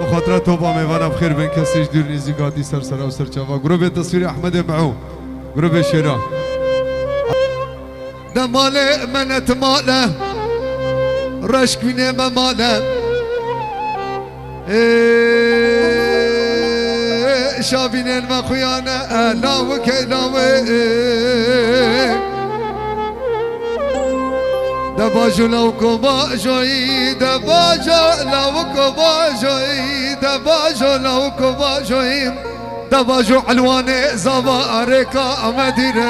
بخاطر توبا میوانم بخیر بین کسیش دور نیزیگاتی سر سر و سر چوا گروه تصویر احمد معو گروه شیران دماله منت ماله رشک بینه مماله شابینين ما خيانة لاوك لاوي دباجو لوكو باجوي دباجو لوكو باجوي دباجو لوكو باجوي دباجو علواني زباركا مدينة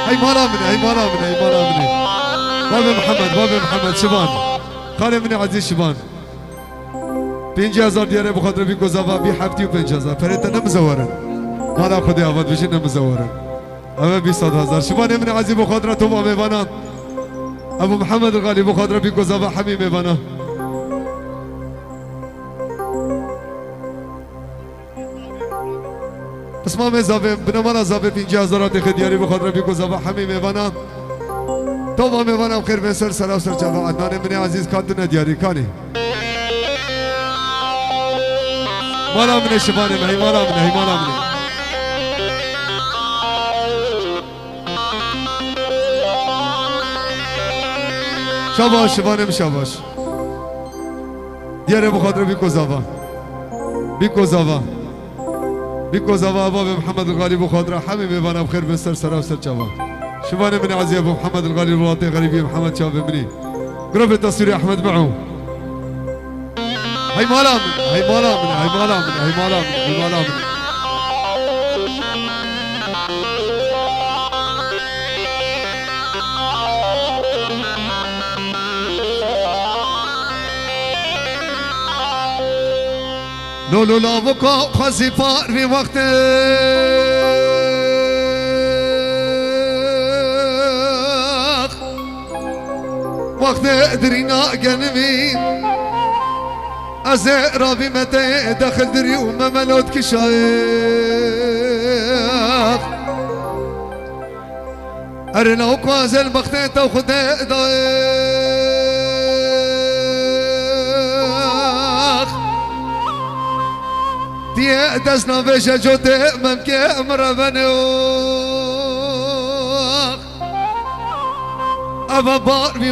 هاي مالا مني هاي مالا مني هاي مالا مني بابي محمد شبان خالي مني عزيز شبان 5000 دیاره بخاطر بی گذابا بی هفتی و 5000 فريتا نمزورن مالا خودی آباد بشین نمزورن اما 200,000 شما نمینه عزیز بخاطر تو با میوانا ابو محمد الغالي بخاطر بی گذابا حمی میوانا اسمه مزابه بنمانا زابه 50,000 خدیاری بخاطر بی گذابا حمی میوانا تو با میوانا خیر بسر سلام سر جواب عدنان منی عزیز کاتون دیاری کانی مالا مني شباني هي مالا مني هي مالا مني شاباش شباني شاباش دياري بخاطر بيكو زافا بيكو زافا بيكو زافا بابي محمد الغالي بخاطر حميمي بانا بخير من سر سرا وسر شباب شباني مني عزيز ابو محمد الغالي الواطي غريبي محمد شابي مني قرب التصوير احمد معه هاي مالا من هاي مالا من هاي مالا من هاي مالا من هاي مالا من لولو لا بكا خزي فار في وقت وقت ادرينا قلبي ازه رابي متى دخل دري وما ملوت كشايخ ارنا وكواز البختة وخده ضيخ دي دزنا بيشا جوتي ممكي مرابنوخ ابا بار في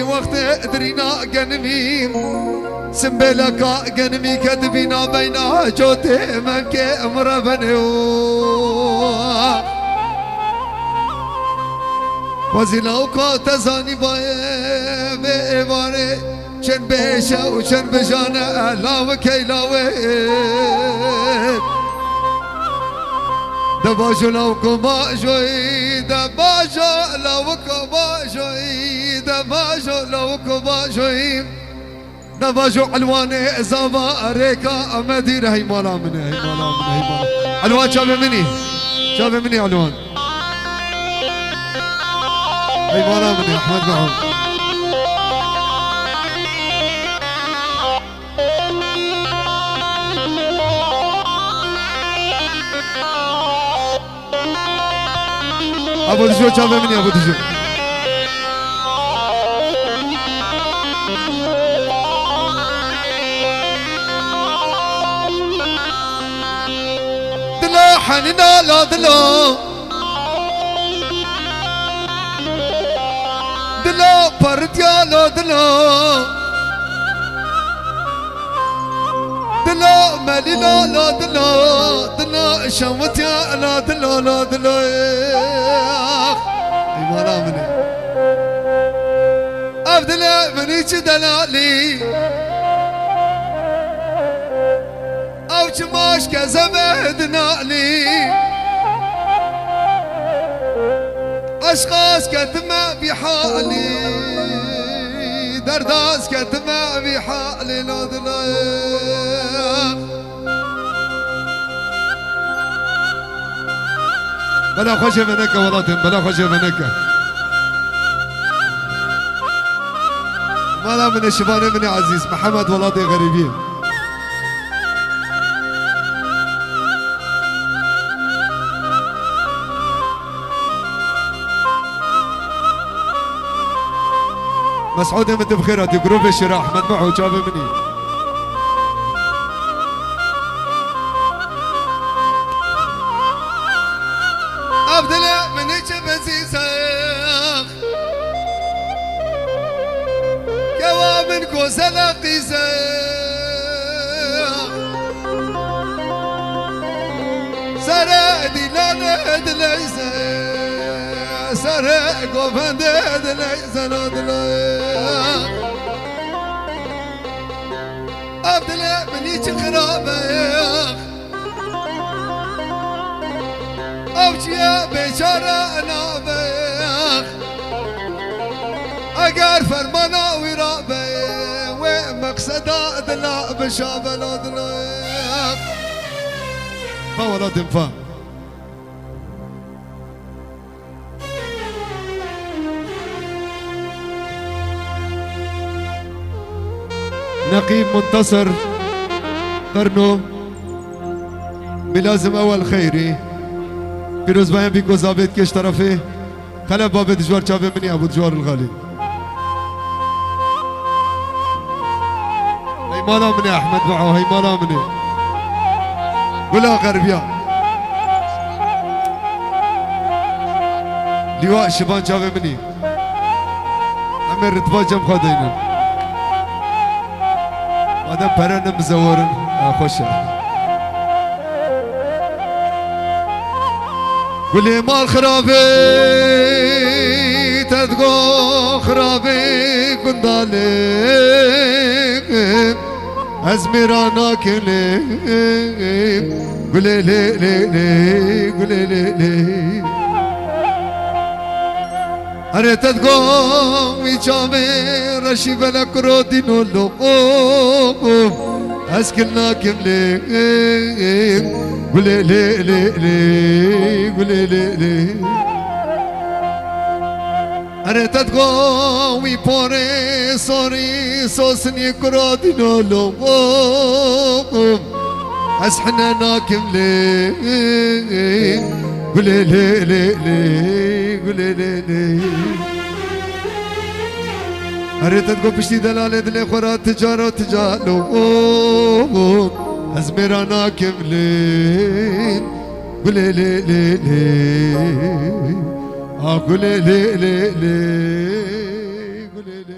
وقت ادرينا قنمين سنبلكا قنمي كدبينا بينا جوتي منك مربنو وزيلاوكا تزاني باي بيواري چن بيشا وچن بجانا لاو كيلاوي دباجو لاوكو باجوي دباجو لاوكو باجوي دباجو لاوكو باجوي دباجو علواني زابا ريكا مدينة هي مالا مني هي مالا مني هي مالا علوان شافي مني علوان هي مالا مني احمد معهم ابو دجو شافي مني ابو دجو حننا لا دلو دلو برديا لا دلو دلو مالي لا دلو دلو شمتيا لا دلو لا دلو اي مالا مني افدلا مني دلالي او چماش که زمدنا لي اشخاص كتما بحالي درداس كتما بحالي لا دلايق بلا خوش منك ولاتن بلا خوش منك مالا من الشباني مني عزيز محمد ولاتي غريبين مسعود مت بخيراتي جروب الشراء احمد معه جاب مني گوزل قیزه سر دیلان دلیزه سر گوفند دلیزه دلیزه عبدالله منی چه خرابه او چیه بیچاره نابه اگر فرمانا ویرابه و مقصدا دلا بشابه لا دلا ما ولا تنفع نقيب منتصر قرنو بلازم اول خيري پیروز بایم بیکو ضابط کش طرفه خلا باب دجوار چاوه منی ابو دجوار الغالي هي مالا مني احمد معه هي مالا مني ولا غربيا لواء شبان چاوه مني امر رتبا جم خادينا هذا برن مزورن خوشه قولي مال خرابي تدقو خرابي كندالي ازميرانا كلي قولي لي لي لي قولي لي لي أنا تدقو ميشامي رشي بلا كرودي نولو اسكننا كملي قولي لي لي لي قولي لي لي أنا تدقو مي بوري سوري سوسني كرودي نولو اسحنا ناكم لي قولي لي لي لي قولي لي لي أريد تقول بشتي دلالة دلي خورا تجارة وتجالو أزميرانا كملين قولي لي لي لي قولي لي لي لي قولي لي